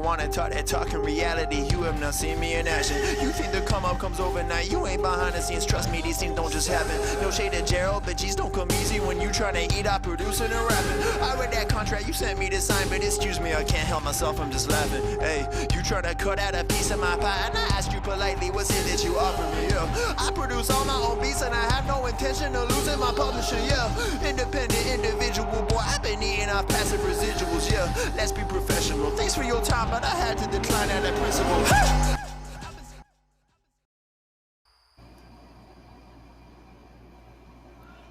don't wanna talk that talk in reality. You have not seen me in action. You think the come up comes overnight. You ain't behind the scenes, trust me, these things don't just happen. No shade to Gerald, but G's don't come easy when you tryna eat, I producing and rapping. I read that contract you sent me to sign, but excuse me, I can't help myself, I'm just laughing. Hey, you tryna cut out a piece of my pie, and I asked you politely, what's it that you offer me? Yeah, I produce all my own beats, and I have no intention of losing my publisher. Yeah, independent individual, boy, I've been eating off passive residuals. Yeah, let's be professional. Thanks for your time, but I had to decline at that principle.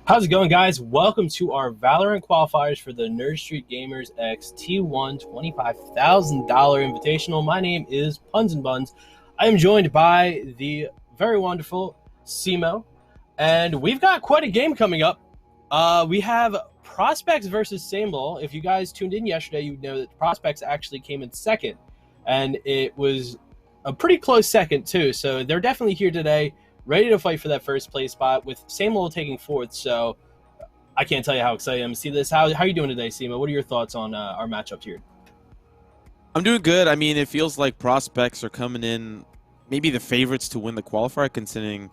How's it going, guys? Welcome to our Valorant qualifiers for the NSGxT1 $25,000 Invitational. My name is Puns and Buns. I am joined by the very wonderful Simo, and we've got quite a game coming up. We have Prospects versus Samelo. If you guys tuned in yesterday, you would know that Prospects actually came in second, and it was a pretty close second too. So they're definitely here today, ready to fight for that first place spot, with Samelo taking fourth. So I can't tell you how excited I am to see this. How are you doing today, Simo? What are your thoughts on our matchup here? I'm doing good. I mean, it feels like Prospects are coming in maybe the favorites to win the qualifier, considering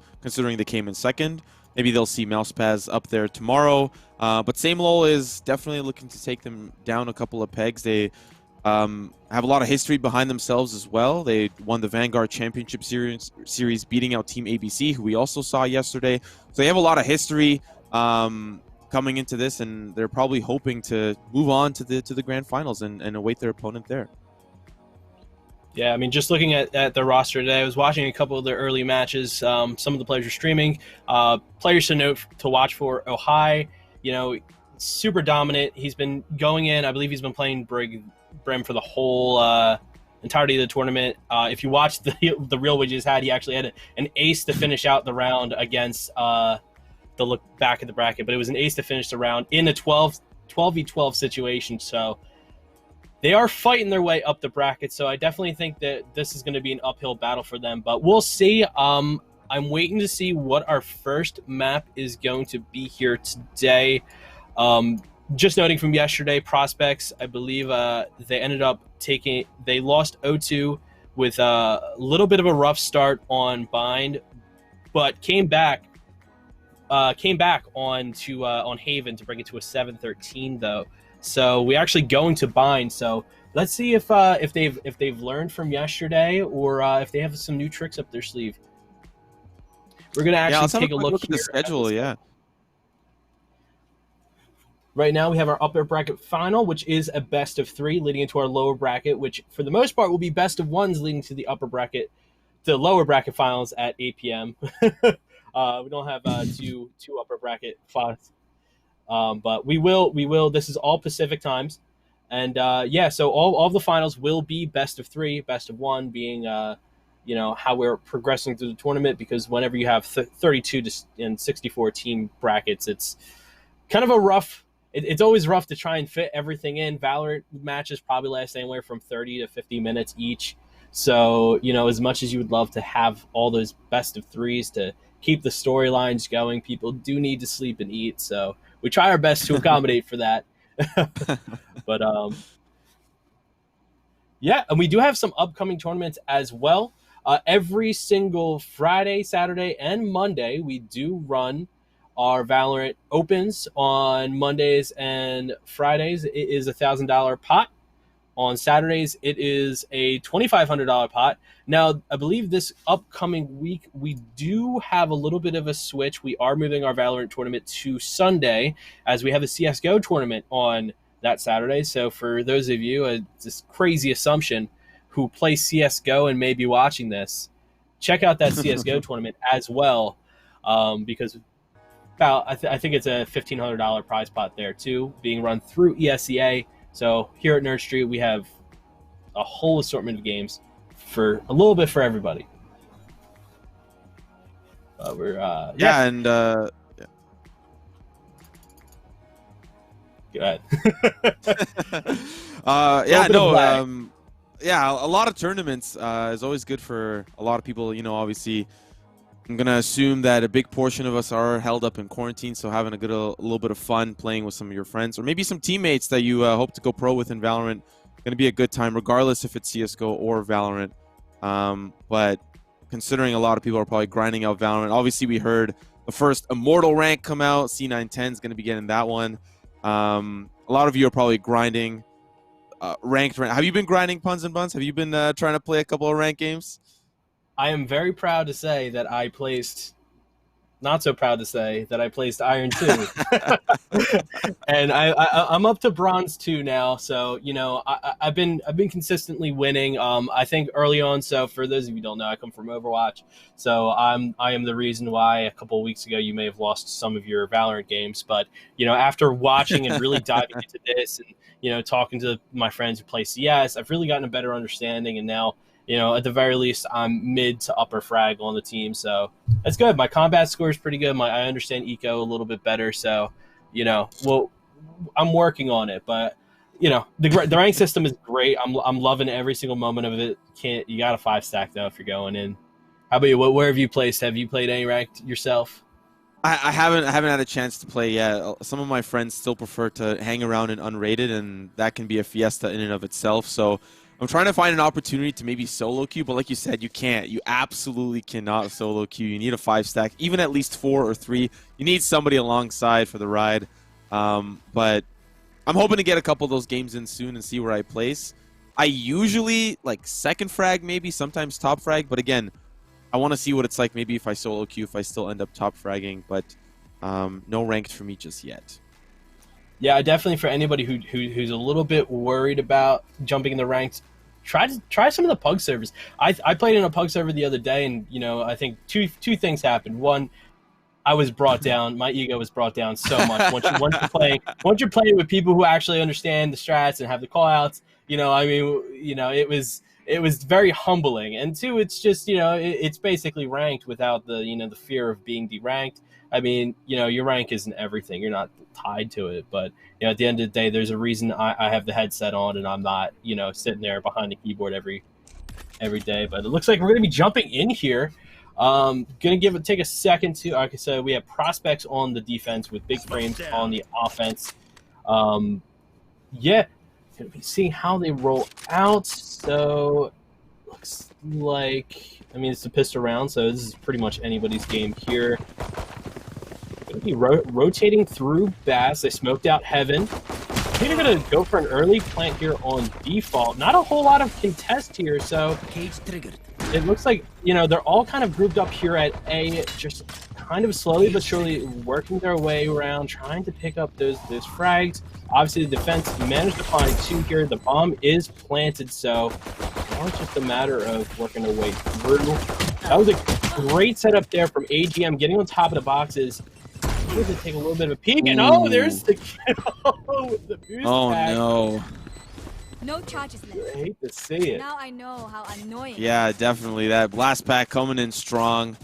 they came in second. Maybe they'll see Mousepaz up there tomorrow. But Samelo is definitely looking to take them down a couple of pegs. They have a lot of history behind themselves as well. They won the Vanguard Championship series, beating out Team ABC, who we also saw yesterday. So they have a lot of history coming into this, and they're probably hoping to move on to the grand finals and await their opponent there. Yeah, I mean, just looking at the roster today, I was watching a couple of their early matches. Some of the players are streaming. Players to note to watch for: Ohai, super dominant. He's been going in. I believe he's been playing Brim for the whole entirety of the tournament. If you watch the real widgets had, he actually had an ace to finish out the round against the look back at the bracket, but it was an ace to finish the round in a 12v12 situation. So they are fighting their way up the bracket. So I definitely think that this is going to be an uphill battle for them, but we'll see. I'm waiting to see what our first map is going to be here today. Just noting from yesterday, Prospects, I believe they ended up they lost 0-2 with a little bit of a rough start on Bind, but came back on Haven to bring it to a 7-13 though. So we're actually going to Bind. So let's see if they've learned from yesterday, or if they have some new tricks up their sleeve. We're gonna actually take a look at the schedule. Yeah. Right now we have our upper bracket final, which is a best of 3 leading into our lower bracket, which for the most part will be best of 1s leading to the lower bracket finals at 8 p.m. We don't have two upper bracket finals, but we will. This is all Pacific times, and so all the finals will be best of 3, best of 1 being how we're progressing through the tournament, because whenever you have 32 and 64 team brackets, it's kind of a rough. It's always rough to try and fit everything in. Valorant matches probably last anywhere from 30 to 50 minutes each. So, as much as you would love to have all those best of 3s to keep the storylines going, people do need to sleep and eat. So we try our best to accommodate for that. But, and we do have some upcoming tournaments as well. Every single Friday, Saturday, and Monday, we do run our Valorant Opens. On Mondays and Fridays, it is a $1,000 pot. On Saturdays, it is a $2,500 pot. Now, I believe this upcoming week, we do have a little bit of a switch. We are moving our Valorant tournament to Sunday, as we have a CSGO tournament on that Saturday. So for those of you, this crazy assumption, who play CSGO and may be watching this, check out that CSGO tournament as well, because I think it's a $1,500 prize pot there too, being run through ESEA. So here at Nerd Street, we have a whole assortment of games for a little bit for everybody. We're Go ahead. A lot of tournaments is always good for a lot of people. Obviously, I'm going to assume that a big portion of us are held up in quarantine, so having a little bit of fun playing with some of your friends, or maybe some teammates that you hope to go pro with in Valorant, going to be a good time, regardless if it's CSGO or Valorant. But considering a lot of people are probably grinding out Valorant, obviously we heard the first Immortal rank come out. C910 is going to be getting that one. A lot of you are probably grinding ranked. Have you been grinding, Puns and Buns? Have you been trying to play a couple of ranked games? I am very proud to say that I placed, not so proud to say that I placed Iron 2. And I'm up to Bronze 2 now. So, you know, I've been consistently winning. I think early on, so for those of you who don't know, I come from Overwatch. So I am the reason why a couple of weeks ago you may have lost some of your Valorant games. But, you know, after watching and really diving into this and, you know, talking to my friends who play CS, I've really gotten a better understanding. And now, you know, at the very least, I'm mid to upper frag on the team. So that's good. My combat score is pretty good. I understand eco a little bit better. So, you know, well, I'm working on it. But, you know, the rank system is great. I'm loving every single moment of it. You got a 5-stack, though, if you're going in. How about you? Where have you placed? Have you played any ranked yourself? I haven't had a chance to play yet. Some of my friends still prefer to hang around in unrated, and that can be a fiesta in and of itself. So I'm trying to find an opportunity to maybe solo queue, but like you said, you can't. You absolutely cannot solo queue. You need a 5-stack, even at least 4 or 3. You need somebody alongside for the ride. But I'm hoping to get a couple of those games in soon and see where I place. I usually like second frag, maybe sometimes top frag, but again, I want to see what it's like maybe if I solo queue, if I still end up top fragging, but no ranked for me just yet. Yeah, definitely for anybody who's a little bit worried about jumping in the ranks, try some of the pug servers. I played in a pug server the other day, and you know, I think two things happened. One, I was brought down. My ego was brought down so much. Once you're playing with people who actually understand the strats and have the call outs, you know, I mean, you know, it was very humbling. And two, it's just, you know, it's basically ranked without the, you know, the fear of being deranked. I mean, you know, your rank isn't everything. You're not tied to it. But, you know, at the end of the day, there's a reason I have the headset on and I'm not, you know, sitting there behind the keyboard every day. But it looks like we're going to be jumping in here. Gonna take a second to, like I said, we have prospects on the defense with big frames on the offense. Yeah, gonna be seeing how they roll out. So looks like, I mean, it's a pistol round, so this is pretty much anybody's game here. Gonna be rotating through Bass. They smoked out Heaven. I think they're gonna go for an early plant here on default. Not a whole lot of contest here, so Cage triggered. it looks like, you know, they're all kind of grouped up here at A, just kind of slowly but surely working their way around, trying to pick up those frags. Obviously, the defense managed to find 2 here. The bomb is planted, so now it's just a matter of working their way through. That was a great setup there from AGM, getting on top of the boxes. We're going to take a little bit of a peek, and oh, there's the kill with the boost pack. No. No charges left. I hate to see it. Now I know how annoying. Yeah, definitely. That blast pack coming in strong.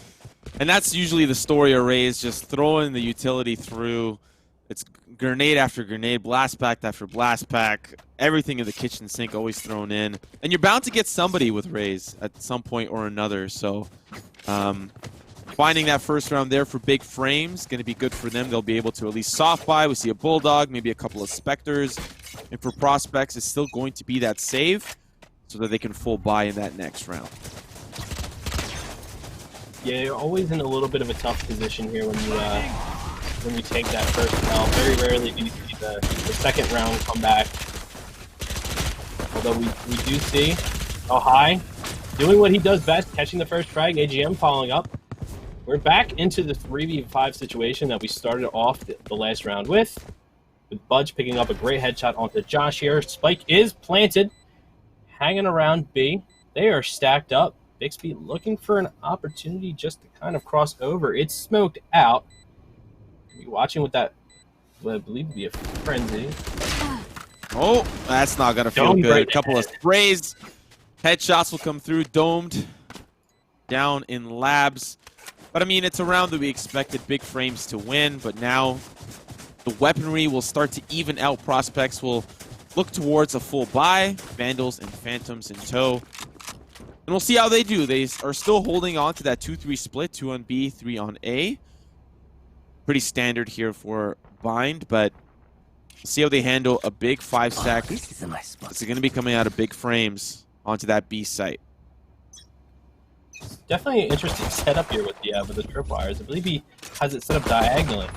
And that's usually the story of Raze, just throwing the utility through. It's grenade after grenade, blast pack after blast pack. Everything in the kitchen sink always thrown in. And you're bound to get somebody with Raze at some point or another. So finding that first round there for big frames, going to be good for them. They'll be able to at least soft buy. We see a Bulldog, maybe a couple of Spectres. And for prospects, it's still going to be that save so that they can full buy in that next round. Yeah, you're always in a little bit of a tough position here when you take that first round. Very rarely do you see the second round come back. Although we do see Ohai doing what he does best, catching the first frag, AGM following up. We're back into the 3v5 situation that we started off the last round with Budge picking up a great headshot onto Josh here. Spike is planted, hanging around B. They are stacked up. Bixby looking for an opportunity just to kind of cross over. It's smoked out. Be watching with that, what I believe would be a frenzy. Oh, that's not going to feel Domed good. right A couple of sprays. Headshots will come through. Domed down in labs. But, I mean, it's a round that we expected big frames to win. But now the weaponry will start to even out. Prospects will look towards a full buy. Vandals and Phantoms in tow. And we'll see how they do. They are still holding on to that 2-3 split. 2 on B, 3 on A. Pretty standard here for Bind, but See how they handle a big 5-stack. This is a nice spot. It's going to be coming out of big frames onto that B site. Definitely an interesting setup here with the tripwires. I believe he has it set up diagonally,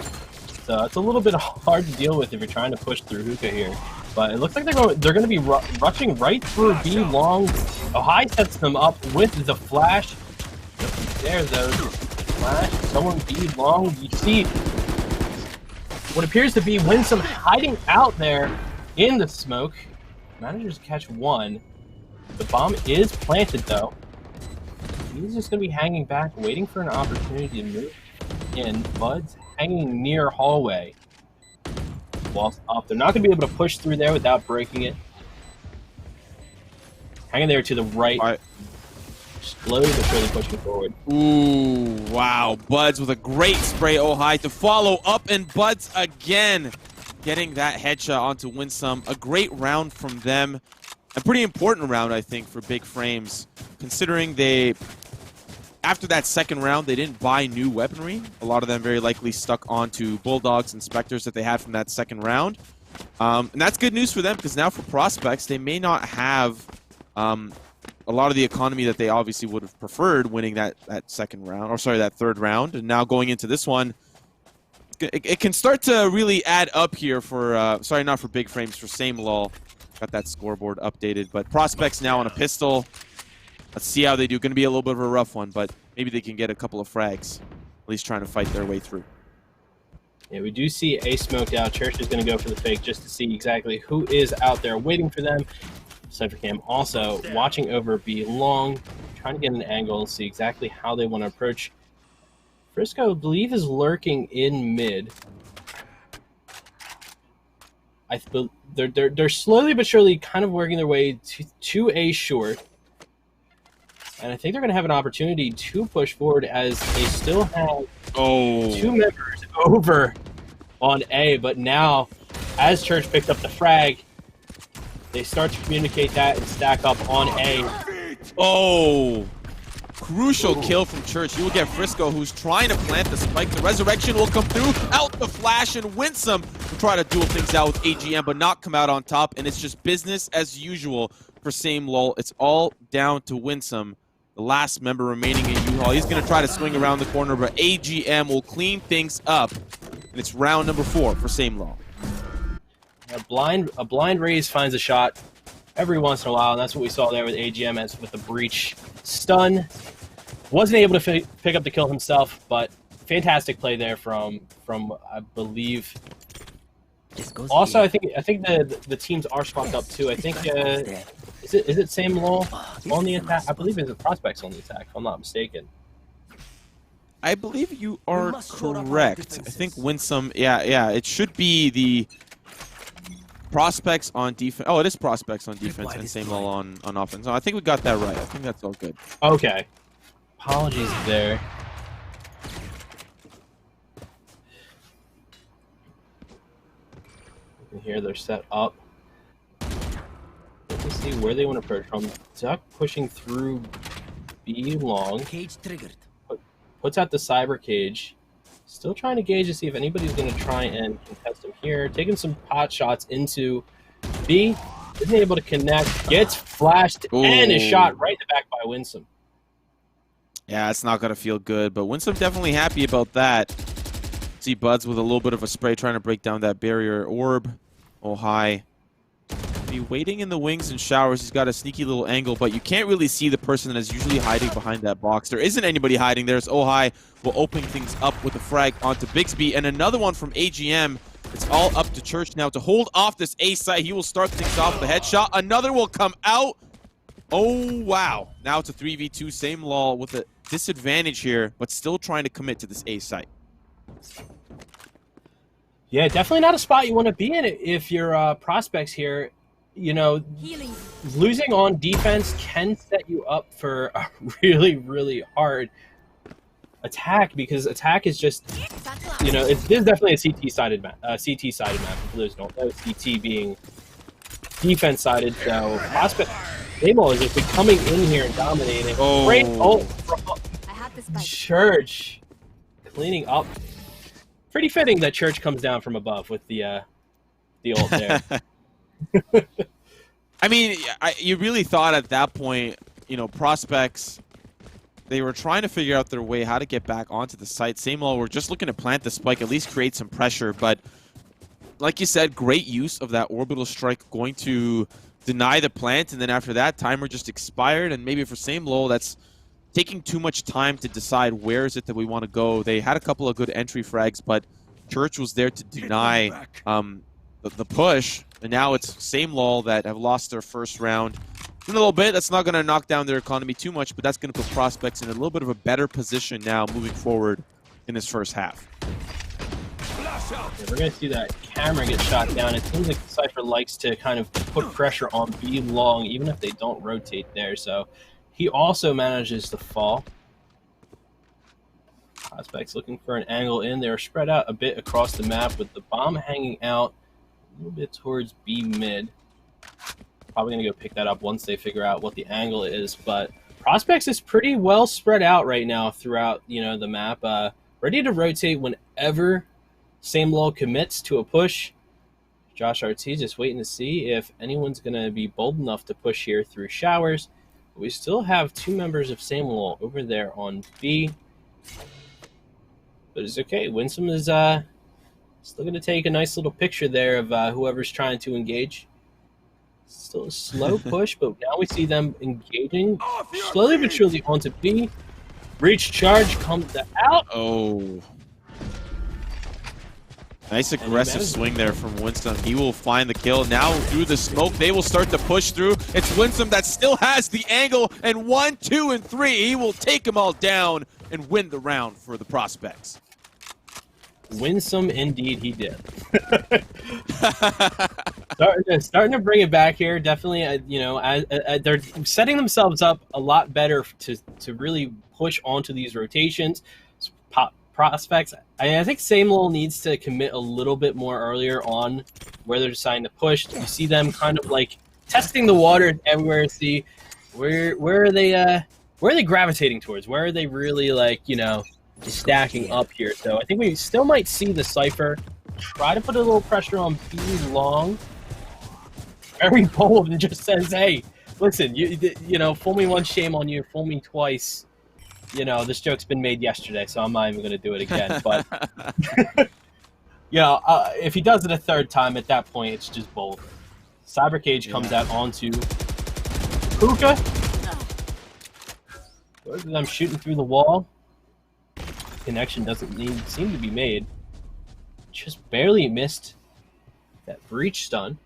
so it's a little bit hard to deal with if you're trying to push through hookah here. But it looks like they're going to be rushing right through B long. Ohai sets them up with the flash. There's those flash. Someone B long. You see what appears to be Winsome hiding out there in the smoke. Managers catch one. The bomb is planted though. He's just going to be hanging back, waiting for an opportunity to move in. Bud's hanging near hallway. Whilst up, they're not going to be able to push through there without breaking it. Hanging there to the right. Slowly but surely pushing forward. Ooh, wow. Buds with a great spray, Ohai, to follow up, and Buds again getting that headshot onto Winsome. A great round from them. A pretty important round, I think, for Big Frames, considering after that second round, they didn't buy new weaponry. A lot of them very likely stuck onto Bulldogs and Spectres that they had from that second round. And that's good news for them, because now for Prospects, they may not have a lot of the economy that they obviously would have preferred winning that second round, or sorry, that third round. And now going into this one, it can start to really add up here for, sorry, not for Big Frames, for Same Lol. Got that scoreboard updated, but Prospects now on a pistol. Let's see how they do. Going to be a little bit of a rough one, but maybe they can get a couple of frags, at least trying to fight their way through. Yeah, we do see A smoked out. Church is going to go for the fake just to see exactly who is out there waiting for them. Cyphercam also watching over B long, trying to get an angle and see exactly how they want to approach. Frisco, I believe, is lurking in mid. They're slowly but surely kind of working their way to A short. And I think they're going to have an opportunity to push forward as they still have two members over on A. But now, as Church picked up the frag, they start to communicate that and stack up on A. Oh, crucial kill from Church. You will get Frisco, who's trying to plant the spike. The resurrection will come through, out the flash, and Winsome will try to duel things out with AGM, but not come out on top. And it's just business as usual for Same Lol. It's all down to Winsome, the last member remaining in U-Haul. He's going to try to swing around the corner, but AGM will clean things up. And it's round number 4 for Same Lol. A blind raise finds a shot every once in a while, and that's what we saw there with AGM as with the breach stun. Wasn't able to pick up the kill himself, but fantastic play there from I believe. Also, I think the teams are swapped up too. I think is it Same Lol on the attack? I believe it's Prospects on the attack, if I'm not mistaken. I believe you are correct. I think Winsome, yeah, it should be the Prospects on defense. Oh, it is Prospects on defense and Same Lol on offense. No, I think we got that right. I think that's all good. Okay. Apologies there. You can hear they're set up. Let's see where they want to approach from. Duck pushing through B long. Cage triggered. Puts out the cyber cage. Still trying to gauge to see if anybody's going to try and contest him here. Taking some pot shots into B. Isn't able to connect. Gets flashed and is shot right in the back by Winsome. Yeah, it's not going to feel good, but Winsome definitely happy about that. See Buds with a little bit of a spray trying to break down that barrier orb. Oh, hi. Be waiting in the wings and showers. He's got a sneaky little angle, but you can't really see the person that is usually hiding behind that box. There isn't anybody hiding there. It's Ohai will open things up with a frag onto Bixby, and another one from AGM. It's all up to Church now to hold off this A site. He will start things off with a headshot. Another will come out. Oh, wow. Now it's a 3v2. Same Lol with a disadvantage here, but still trying to commit to this A site. Yeah, definitely not a spot you want to be in if you're Prospects here. You know, losing on defense can set you up for a really, really hard attack, because attack is just, you know, this is definitely a CT-sided map. CT-sided map, for those who don't know, CT being defense-sided. So Prospect Sable is just coming in here and dominating. Great ult from Church, cleaning up. Pretty fitting that Church comes down from above with the the ult there. I mean, you really thought at that point, you know, prospects, they were trying to figure out their way how to get back onto the site. Same law, we're just looking to plant the spike, at least create some pressure. But like you said, great use of that orbital strike, going to deny the plant, and then after that, timer just expired. And maybe for Same Lol, that's taking too much time to decide where is it that we want to go. They had a couple of good entry frags, but Church was there to deny the push, and now it's Same Lol that have lost their first round. In a little bit, that's not going to knock down their economy too much, but that's going to put prospects in a little bit of a better position now moving forward in this first half. Yeah, we're going to see that camera get shot down. It seems like Cypher likes to kind of put pressure on B long, even if they don't rotate there. So he also manages to fall. Prospects looking for an angle in. They're spread out a bit across the map with the bomb hanging out a little bit towards B mid. Probably going to go pick that up once they figure out what the angle is. But Prospects is pretty well spread out right now throughout, you know, the map. Ready to rotate whenever Same Lol commits to a push. Josh RT just waiting to see if anyone's going to be bold enough to push here through showers. But we still have two members of Same Lol over there on B. But it's okay. Winsome is still going to take a nice little picture there of whoever's trying to engage. Still a slow push, but now we see them engaging slowly but surely onto B. Breach charge comes out. Oh. Nice aggressive swing there from Winsome. He will find the kill. Now through the smoke, they will start to push through. It's Winsome that still has the angle, and 1, 2, and 3. He will take them all down and win the round for the Prospects. Winsome, indeed, he did. starting to bring it back here. Definitely, you know, they're setting themselves up a lot better to really push onto these rotations. Prospects, I think Same Lol needs to commit a little bit more earlier on where they're deciding to push. You see them kind of like testing the water everywhere to see where are they gravitating towards? Where are they really, like, you know, stacking up here? So I think we still might see the Cypher try to put a little pressure on B long. Very bold, and just says, hey, listen, you know, fool me once, shame on you. Fool me twice. You know, this joke's been made yesterday, so I'm not even going to do it again. But, you know, if he does it a third time, at that point, it's just bold. Cyber Cage comes out onto Hookah. Both of them shooting through the wall. Connection doesn't seem to be made. Just barely missed that breach stun.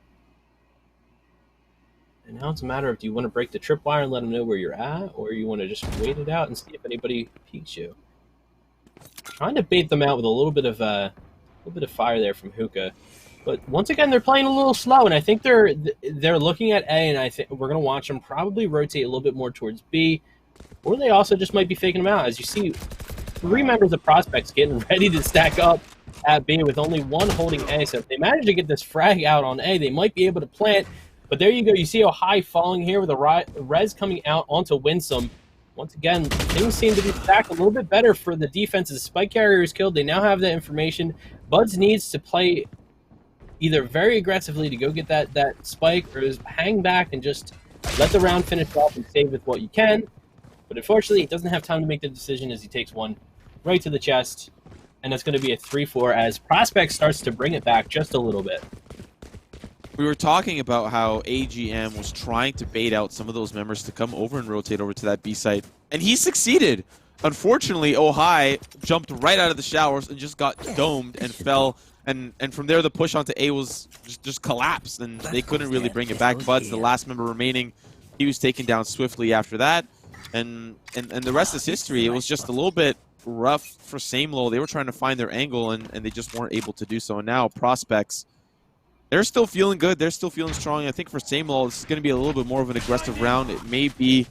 And now it's a matter of, do you want to break the tripwire and let them know where you're at, or you want to just wait it out and see if anybody peeks you? Trying to bait them out with a little bit of fire there from Hookah. But once again, they're playing a little slow, and I think they're looking at A, and I think we're going to watch them probably rotate a little bit more towards B, or they also just might be faking them out. As you see, 3 members of Prospects getting ready to stack up at B with only 1 holding A. So if they manage to get this frag out on A, they might be able to plant. But there you go. You see Ohai falling here with a res coming out onto Winsome. Once again, things seem to be stacked a little bit better for the defense. The spike carrier is killed. They now have that information. Buds needs to play either very aggressively to go get that spike, or just hang back and just let the round finish off and save with what you can. But unfortunately, he doesn't have time to make the decision as he takes one right to the chest. And that's going to be a 3-4 as Prospect starts to bring it back just a little bit. We were talking about how AGM was trying to bait out some of those members to come over and rotate over to that B site, and he succeeded. Unfortunately, Ohai jumped right out of the showers and just got domed and fell, and from there the push onto A was just collapsed, and they couldn't really bring it back. Bud's the last member remaining. He was taken down swiftly after that, and the rest is history. It was just a little bit rough for Same Lol. They were trying to find their angle, and they just weren't able to do so. And now Prospects, they're still feeling good. They're still feeling strong. I think for Same Lol, this is going to be a little bit more of an aggressive round. It may be...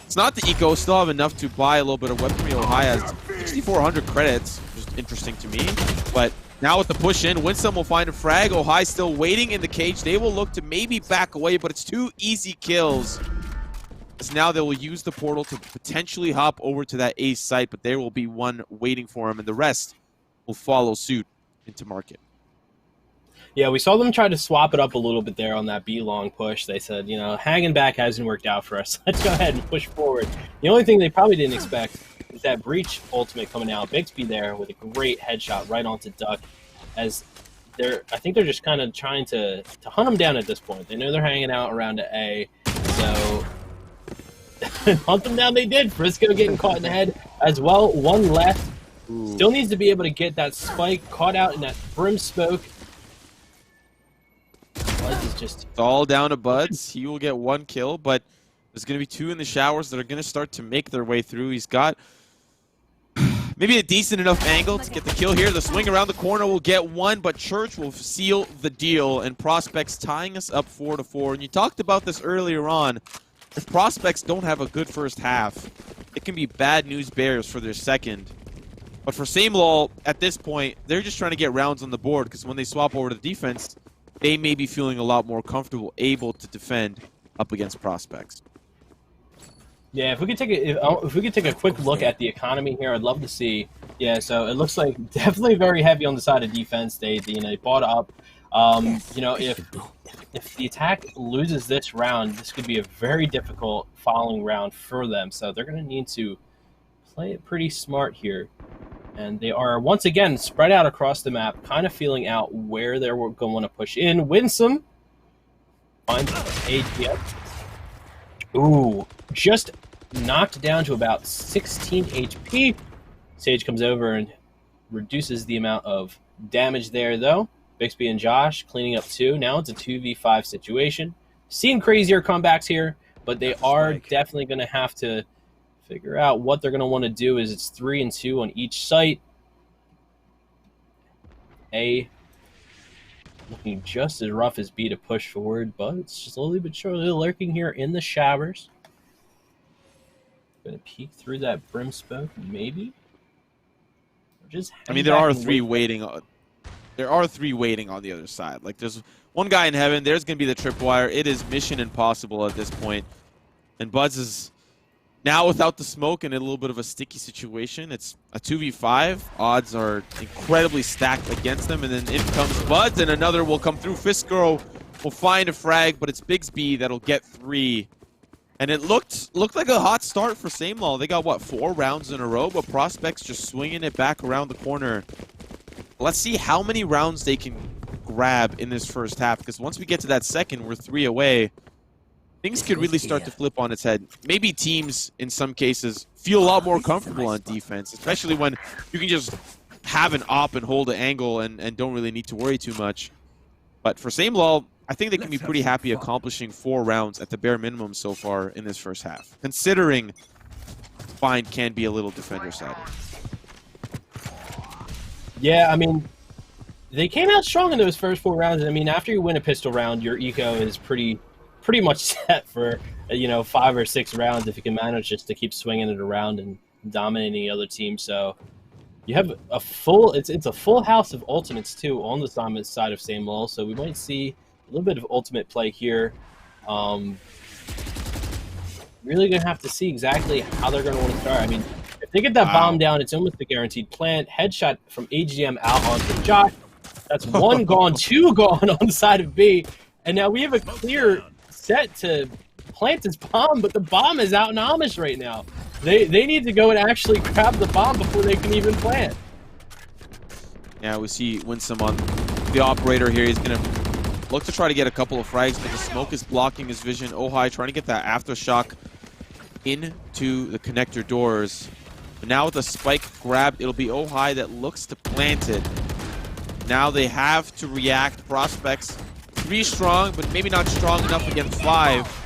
It's not the eco. Still have enough to buy a little bit of weaponry. Ohai has 6,400 credits, which is interesting to me. But now with the push in, Winsome will find a frag. Ohai still waiting in the cage. They will look to maybe back away, but it's 2 easy kills. So now they will use the portal to potentially hop over to that A site, but there will be one waiting for him, and the rest will follow suit into market. Yeah, we saw them try to swap it up a little bit there on that B long push. They said, hanging back hasn't worked out for us. Let's go ahead and push forward. The only thing they probably didn't expect is that Breach ultimate coming out. Bixby there with a great headshot right onto Duck. As I think they're just kind of trying to hunt them down at this point. They know they're hanging out around A, so hunt them down they did. Frisco getting caught in the head as well. One left. Ooh. Still needs to be able to get that spike caught out in that brim smoke. Buds is just... It's all down to Buds. He will get 1 kill, but there's going to be 2 in the showers that are going to start to make their way through. He's got maybe a decent enough angle to get the kill here. The swing around the corner will get 1, but Church will seal the deal, and Prospects tying us up 4-4. And you talked about this earlier on. If Prospects don't have a good first half, it can be bad news bears for their second. But for Samelaw, at this point, they're just trying to get rounds on the board, because when they swap over to the defense, they may be feeling a lot more comfortable, able to defend up against Prospects. Yeah, if we could take a quick look at the economy here, I'd love to see. Yeah, so it looks like definitely very heavy on the side of defense. They bought up. If the attack loses this round, this could be a very difficult following round for them. So they're going to need to play it pretty smart here. And they are, once again, spread out across the map, kind of feeling out where they're going to want to push in. Winsome finds ATF. Ooh, just knocked down to about 16 HP. Sage comes over and reduces the amount of damage there, though. Bixby and Josh cleaning up 2. Now it's a 2v5 situation. Seen crazier comebacks here, but they are definitely going to have to figure out what they're going to want to do. Is it's 3 and 2 on each site. A looking just as rough as B to push forward, but it's slowly but surely lurking here in the showers. Going to peek through that brim smoke, maybe. I mean, there are 3 waiting. There are 3 waiting on the other side. Like, there's one guy in heaven. There's going to be the tripwire. It is mission impossible at this point. And Buds is now without the smoke in a little bit of a sticky situation. It's a 2v5. Odds are incredibly stacked against them. And then in comes Buds, and another will come through. Fiskro will find a frag, but it's Bixby that'll get 3. And it looked like a hot start for Samelaw. They got, what, 4 rounds in a row? But Prospects just swinging it back around the corner. Let's see how many rounds they can grab in this first half, because once we get to that second, we're 3 away. Things could really start to flip on its head. Maybe teams, in some cases, feel a lot more comfortable on defense, especially when you can just have an op and hold an angle and don't really need to worry too much. But for Samelaw, I think they can be pretty happy accomplishing 4 rounds at the bare minimum so far in this first half, considering Find can be a little defender-sided. Yeah, I mean, they came out strong in those first 4 rounds. I mean, after you win a pistol round, your eco is pretty much set for 5 or 6 rounds if you can manage just to keep swinging it around and dominating the other team. So you have a full it's a full house of ultimates too on the side of Samelaw. So we might see a little bit of ultimate play here. Really gonna have to see exactly how they're gonna want to start. I mean, if they get that bomb down, it's almost a guaranteed plant. Headshot from AGM out onto Josh. That's 1 gone, 2 gone on the side of B. And now we have a clear set to plant this bomb, but the bomb is out in Amish right now. They need to go and actually grab the bomb before they can even plant. Yeah, we see Winsome on the operator here. He's going to look to try to get a couple of frags, but the smoke is blocking his vision. Ohai trying to get that aftershock into the connector doors. But now with the spike grabbed, it'll be Ohai that looks to plant it. Now they have to react. Prospects 3 strong, but maybe not strong enough against 5.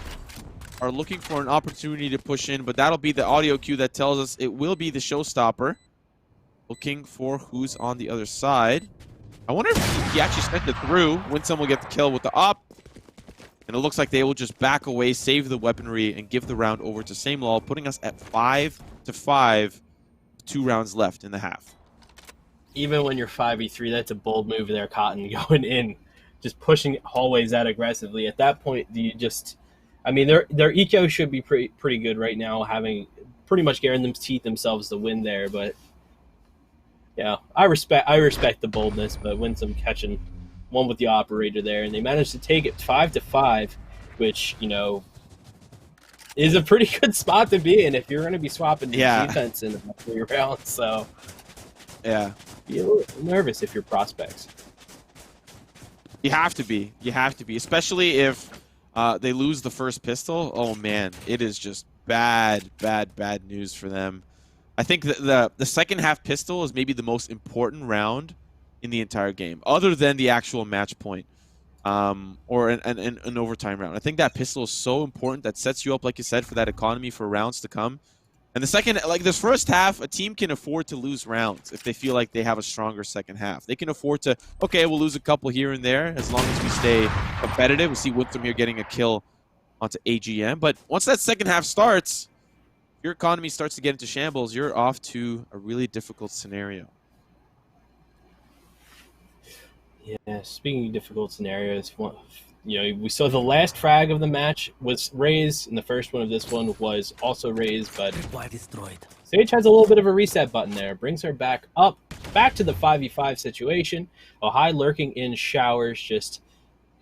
Are looking for an opportunity to push in, but that'll be the audio cue that tells us it will be the showstopper. Looking for who's on the other side. I wonder if he actually sent it through. Winsome will get the kill with the op. And it looks like they will just back away, save the weaponry, and give the round over to Samelaw, putting us at 5-5. 2 rounds left in the half. Even when you're 5v3, that's a bold move there, Cotton, going in. Just pushing hallways that aggressively. At that point, you just... I mean, their eco should be pretty good right now, having pretty much guaranteed themselves the win there. But yeah, I respect the boldness, but Winsome catching one with the operator there, and they managed to take it 5-5, which, you know, is a pretty good spot to be in if you're going to be swapping defense in the 3 rounds. So, yeah, be a little nervous if you're prospects. You have to be. You have to be, especially if they lose the first pistol. Oh man, it is just bad news for them. I think that the second half pistol is maybe the most important round in the entire game, other than the actual match point. Or an overtime round. I think that pistol is so important that sets you up, like you said, for that economy for rounds to come. And the second, like this first half, a team can afford to lose rounds if they feel like they have a stronger second half. They can afford to, okay, we'll lose a couple here and there as long as we stay competitive. We see Witham here getting a kill onto AGM. But once that second half starts, your economy starts to get into shambles, you're off to a really difficult scenario. Yeah, speaking of difficult scenarios, you know, we saw the last frag of the match was raised, and the first one of this one was also raised, but Sage has a little bit of a reset button there. Brings her back to the 5v5 situation. Ohai lurking in showers, just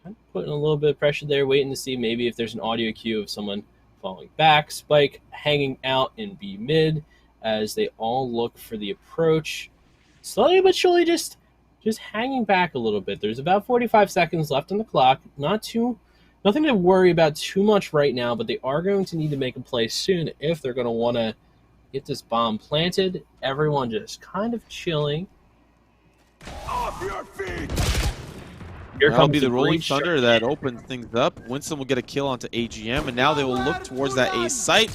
kind of putting a little bit of pressure there, waiting to see maybe if there's an audio cue of someone falling back. Spike hanging out in B mid as they all look for the approach. Slowly but surely just hanging back a little bit. There's about 45 seconds left on the clock. Nothing to worry about too much right now, but they are going to need to make a play soon if they're going to want to get this bomb planted. Everyone just kind of chilling. Off your feet! Here That'll comes be the Rolling breach. Thunder that opens things up. Winston will get a kill onto AGM, and now they will look towards that A site.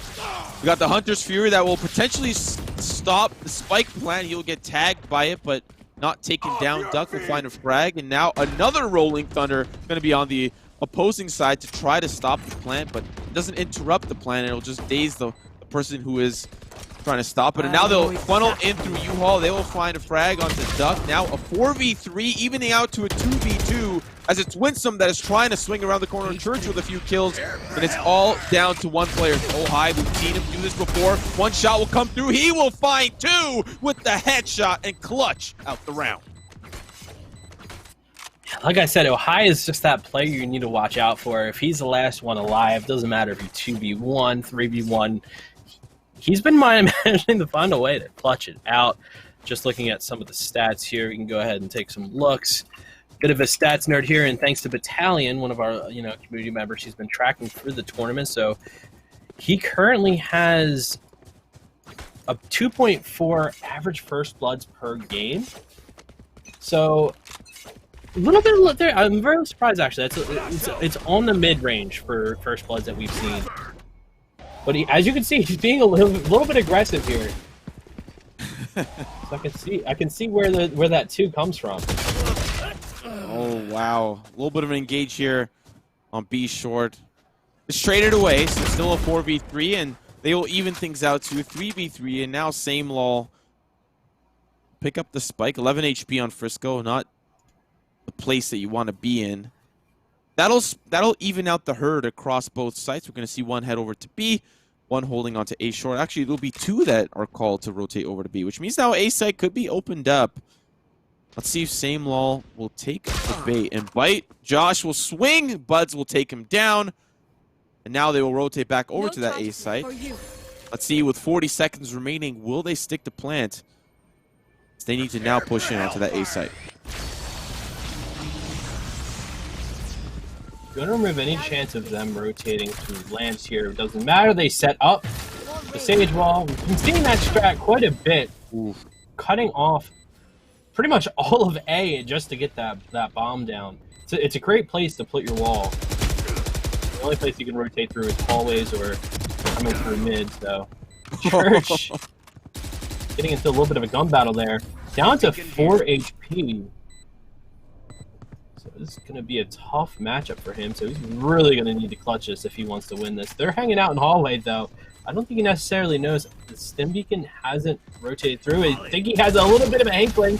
We got the Hunter's Fury that will potentially stop the Spike plant. He'll get tagged by it, but not taken down. Duck will find a frag, and now another Rolling Thunder going to be on the opposing side to try to stop the plant, but it doesn't interrupt the plant. It'll just daze the person who is trying to stop it. And now they'll funnel in through U-Haul. They will find a frag onto Duck. Now a 4v3 evening out to a 2v2 as it's Winsome that is trying to swing around the corner. Church with a few kills, and it's all down to one player. Ohai, we've seen him do this before. One shot will come through. He will find 2 with the headshot and clutch out the round. Like I said, Ohai is just that player you need to watch out for. If he's the last one alive, doesn't matter if you 2v1, 3v1, he's been managing to find a way to clutch it out. Just looking at some of the stats here, we can go ahead and take some looks. Bit of a stats nerd here, and thanks to Battalion, one of our community members, he's been tracking through the tournament. So he currently has a 2.4 average first bloods per game. So a little bit there. I'm very surprised actually. It's on the mid range for first bloods that we've seen. But as you can see, he's being a little bit aggressive here. So I can see where that 2 comes from. Oh wow, a little bit of an engage here on B short. It's traded away, so it's still a 4v3, and they will even things out to 3v3. And now same law. Pick up the spike, 11 HP on Frisco, not the place that you want to be in. That'll even out the herd across both sites. We're going to see one head over to B, one holding onto A short. Actually, there'll be 2 that are called to rotate over to B, which means now A site could be opened up. Let's see if Same Law will take the bait and bite. Josh will swing. Buds will take him down. And now they will rotate back over to that A site. Let's see, with 40 seconds remaining, will they stick to plant? They need to now push in onto that A site. Going to remove any chance of them rotating through lamps here. It doesn't matter. They set up the Sage Wall. We've been seeing that strat quite a bit. Oof. Cutting off pretty much all of A just to get that bomb down. It's a great place to put your wall. The only place you can rotate through is hallways or coming through mid, so Church getting into a little bit of a gun battle there. Down to 4 HP. So this is going to be a tough matchup for him, so he's really going to need to clutch this if he wants to win this. They're hanging out in hallway, though. I don't think he necessarily knows. The Stim Beacon hasn't rotated through. I think he has a little bit of an inkling.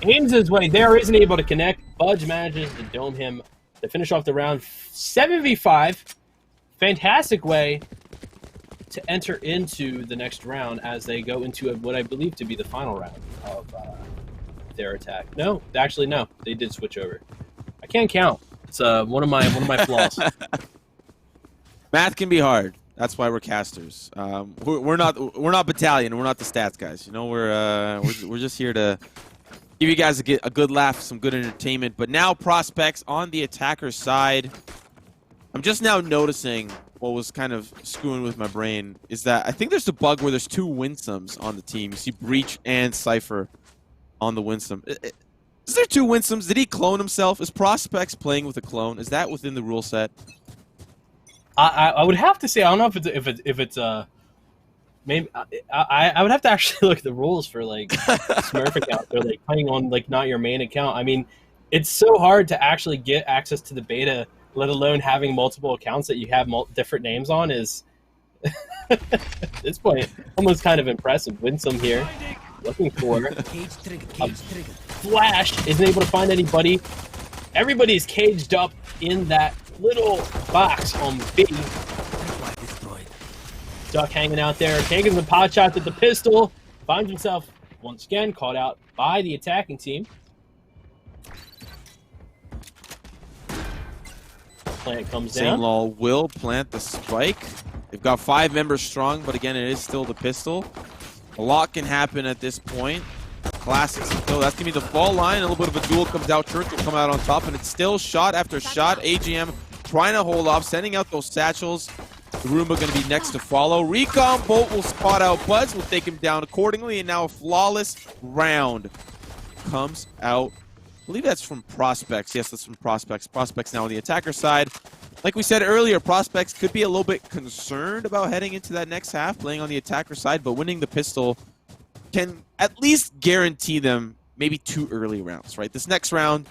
Aims his way there, isn't able to connect. Budge manages to dome him to finish off the round. 7v5. Fantastic way to enter into the next round as they go into what I believe to be the final round of their attack. No, actually no. They did switch over. I can't count. It's one of my flaws. Math can be hard. That's why we're casters. We're not battalion. We're not the stats guys. You know, we're just here to give you guys a good laugh, some good entertainment. But now prospects on the attacker side. I'm just now noticing what was kind of screwing with my brain is that I think there's a bug where there's 2 Winsomes on the team. You see Breach and Cypher on the Winsome. Is there 2 Winsomes? Did he clone himself? Is prospects playing with a clone? Is that within the rule set? I would have to say, I don't know if it's maybe I would have to actually look at the rules for like Smurf accounts. They're like playing on like not your main account. I mean, it's so hard to actually get access to the beta, let alone having multiple accounts that you have different names on. Is at this point almost kind of impressive. Winsome here, looking for a flash, isn't able to find anybody. Everybody's caged up in that little box on B. Duck hanging out there, taking some pot shots at the pistol. Finds himself once again caught out by the attacking team. Plant comes down. Same Law will plant the spike. They've got 5 members strong, but again, it is still the pistol. A lot can happen at this point. Classics. So that's going to be the fall line. A little bit of a duel comes out. Church will come out on top, and it's still shot after shot. AGM trying to hold off, sending out those satchels. The Roomba going to be next to follow. Recon Bolt will spot out Buzz, will take him down accordingly, and now a flawless round comes out. I believe that's from Prospects. Yes, that's from Prospects. Prospects now on the attacker side. Like we said earlier, Prospects could be a little bit concerned about heading into that next half, playing on the attacker side, but winning the pistol can at least guarantee them maybe 2 early rounds, right? This next round,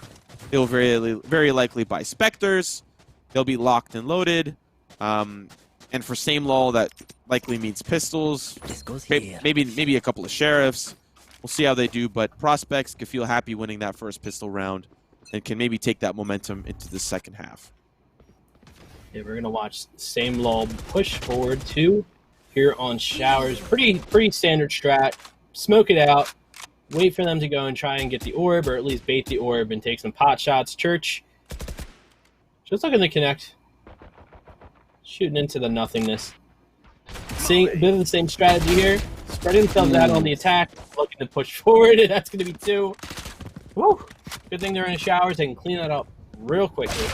they'll very likely buy Spectres. They'll be locked and loaded. And for Same Law, that likely means pistols. Maybe a couple of Sheriffs. We'll see how they do, but Prospects can feel happy winning that first pistol round and can maybe take that momentum into the second half. Yeah, we're gonna watch Same Law push forward 2 here on Showers. Pretty standard strat. Smoke it out. Wait for them to go and try and get the orb, or at least bait the orb and take some pot shots. Church just looking to connect. Shooting into the nothingness. Seeing a bit of the same strategy here. Spreading themselves out on the attack. Looking to push forward, and that's going to be 2. Woo! Good thing they're in showers. They can clean that up real quickly.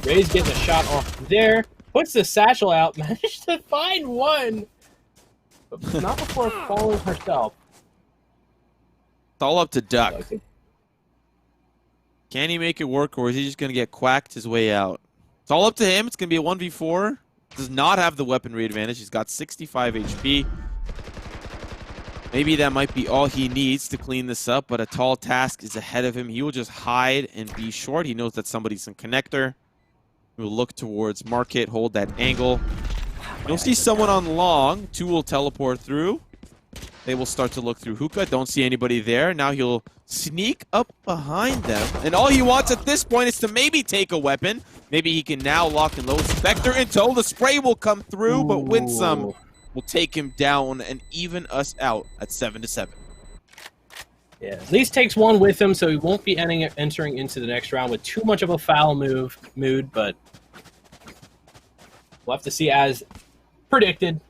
Ray's getting a shot off there. Puts the satchel out. Managed to find 1. But not before falling herself. It's all up to Duck. Can he make it work, or is he just going to get quacked his way out? It's all up to him. It's going to be a 1v4. Does not have the weaponry advantage. He's got 65 HP. Maybe that might be all he needs to clean this up, but a tall task is ahead of him. He will just hide and be short. He knows that somebody's in connector. He will look towards Market, hold that angle. You'll see someone on long. 2 will teleport through. They will start to look through hookah. Don't see anybody there. Now he'll sneak up behind them. And all he wants at this point is to maybe take a weapon. Maybe he can now lock and load. Spectre in tow. The spray will come through, but Winsome will take him down and even us out at 7-7. Yeah, at least takes 1 with him, so he won't be entering into the next round with too much of a foul mood, but we'll have to see as predicted.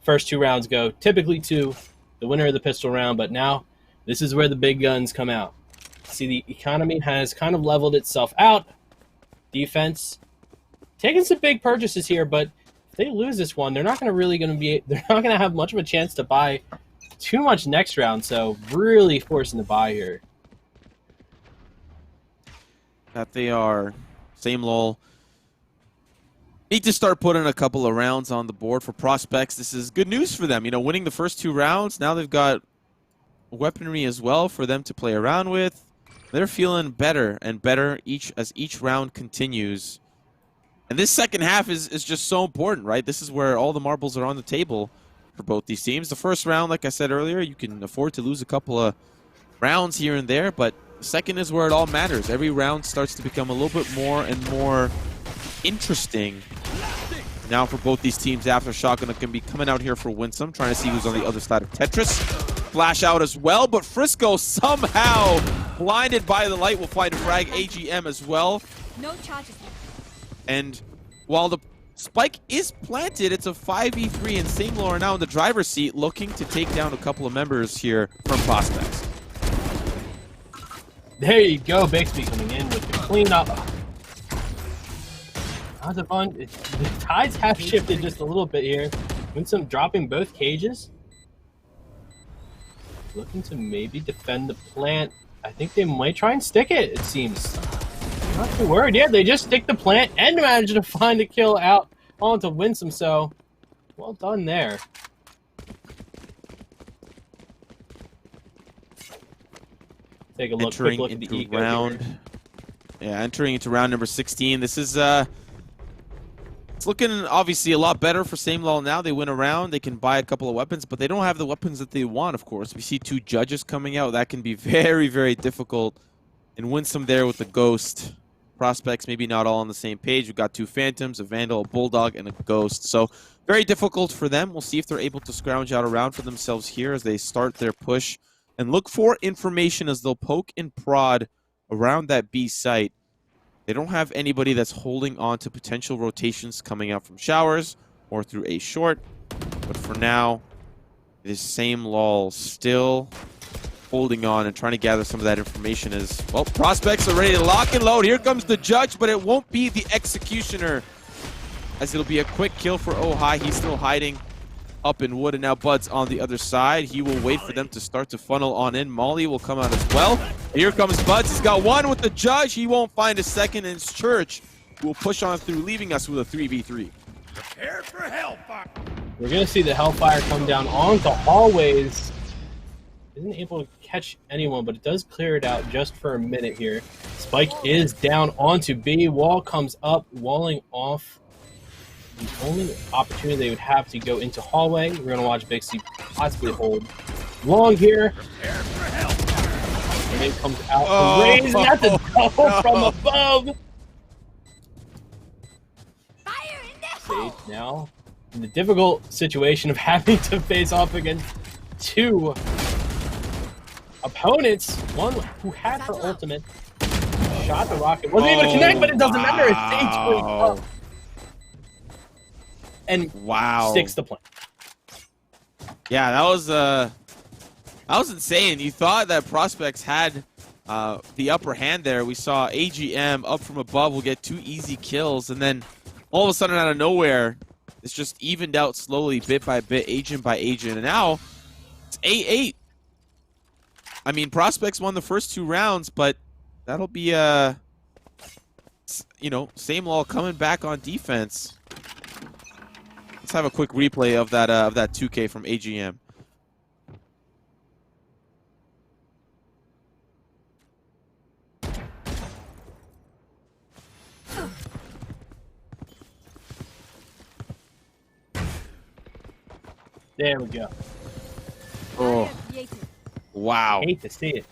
First 2 rounds go typically to the winner of the pistol round, but now this is where the big guns come out. See, the economy has kind of leveled itself out. Defense taking some big purchases here, but if they lose this one, they're not going to have much of a chance to buy too much next round, so really forcing the buy here. That they are. Same Lol. Need to start putting a couple of rounds on the board for Prospects. This is good news for them. You know, winning the first 2 rounds, now they've got weaponry as well for them to play around with. They're feeling better and better as each round continues. And this second half is just so important, right? This is where all the marbles are on the table for both these teams. The first round, like I said earlier, you can afford to lose a couple of rounds here and there, but the second is where it all matters. Every round starts to become a little bit more and more interesting. Now for both these teams, Aftershock going to be coming out here for Winsome, trying to see who's on the other side of Tetris. Flash out as well, but Frisco somehow blinded by the light. Will find a frag. AGM as well. No charges left. And while the spike is planted, it's a 5v3, and Same Law are now in the driver's seat, looking to take down a couple of members here from Prospects. There you go, Bixby coming in with the cleanup. How's it fun? The tides have shifted just a little bit here. Winsome dropping both cages. Looking to maybe defend the plant. I think they might try and stick it seems. Not too worried. Yeah, they just stick the plant and manage to find a kill out onto Winsome, so well done there. Take a look, quick look at the eco round. here. Yeah, entering into round number 16. This is it's looking obviously a lot better for Same Law now. They win a round, they can buy a couple of weapons, but they don't have the weapons that they want, of course. We see 2 judges coming out. That can be very, very difficult. And Winsome there with the Ghost. Prospects maybe not all on the same page. We've got 2 Phantoms, a Vandal, a Bulldog, and a Ghost. So very difficult for them. We'll see if they're able to scrounge out a round for themselves here as they start their push. And look for information as they'll poke and prod around that B site. They don't have anybody that's holding on to potential rotations coming out from showers or through A short. But for now, it is Same Law still holding on and trying to gather some of that information as, well, Prospects are ready to lock and load. Here comes the judge, but it won't be the executioner, as it'll be a quick kill for Ohai. He's still hiding up in wood, and now Bud's on the other side. He will wait for them to start to funnel on in. Molly will come out as well. Here comes Buds. He's got one with the judge. He won't find a second, and it's Church who will push on through, leaving us with a 3v3. Prepare for hellfire. We're going to see the Hellfire come down onto hallways. Isn't able to catch anyone, but it does clear it out just for a minute here. Spike is down onto B. Wall comes up, walling off. The only opportunity they would have to go into hallway. We're going to watch Big C possibly hold long here. And it comes out. Oh, Raise, and that's a double from above. Fire in the hole! Sage now in the difficult situation of having to face off against 2 opponents. One who had her ultimate, shot the rocket, wasn't able to connect, but it doesn't matter. It's Sage going up. And sticks the plan. Yeah, that was insane. You thought that Prospects had the upper hand there. We saw AGM up from above will get 2 easy kills, and then all of a sudden out of nowhere, it's just evened out slowly, bit by bit, agent by agent, and now it's 8-8. I mean, Prospects won the first 2 rounds, but that'll be you know, Same Law coming back on defense. Let's have a quick replay of that 2K from AGM. There we go. Oh, wow. Hate to see it.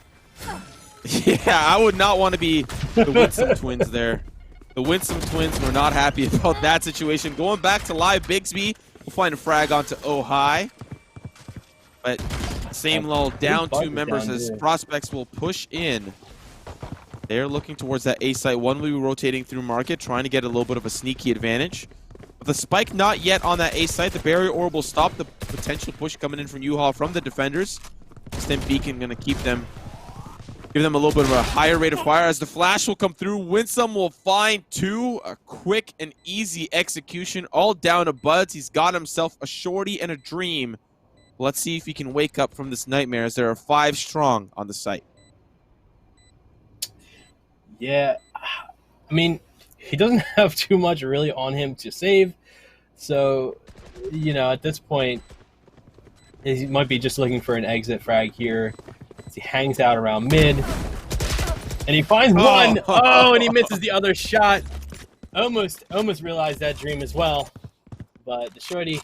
Yeah, I would not want to be the Winsome twins there. The Winsome twins were not happy about that situation. Going back to live Bigsby, we'll find a frag onto Ohai. But Same Law down 2 members as Prospects will push in. They're looking towards that A site. One will be rotating through market, trying to get a little bit of a sneaky advantage. With the spike not yet on that A site, the barrier orb will stop the potential push coming in from U-Haul from the defenders. Stem Beacon going to keep them, give them a little bit of a higher rate of fire as the flash will come through. Winsome will find 2. A quick and easy execution, all down to Buds. He's got himself a shorty and a dream. Let's see if he can wake up from this nightmare, as there are 5 strong on the site. Yeah, I mean, he doesn't have too much really on him to save. So, you know, at this point, he might be just looking for an exit frag here. He hangs out around mid. And he finds one. Oh, and he misses the other shot. Almost realized that dream as well. But the shorty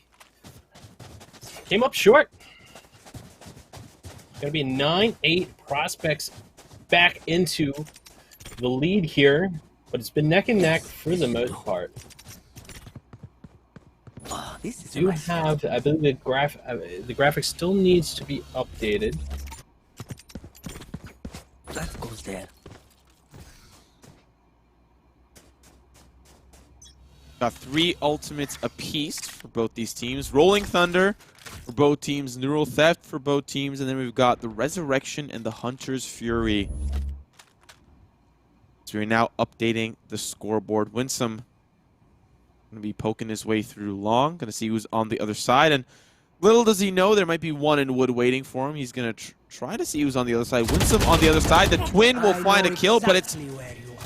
came up short. Gonna be 9-8. Prospects back into the lead here, but it's been neck and neck for the most part. Oh, this is Do have, I believe the graphic still needs to be updated. That goes Almost there. Got 3 ultimates apiece for both these teams. Rolling Thunder for both teams. Neural Theft for both teams. And then we've got the Resurrection and the Hunter's Fury. So we're now updating the scoreboard. Winsome going to be poking his way through long. Going to see who's on the other side. And little does he know there might be one in wood waiting for him. He's going to try to see who's on the other side. Winsome on the other side. The Twin will find a kill, but it's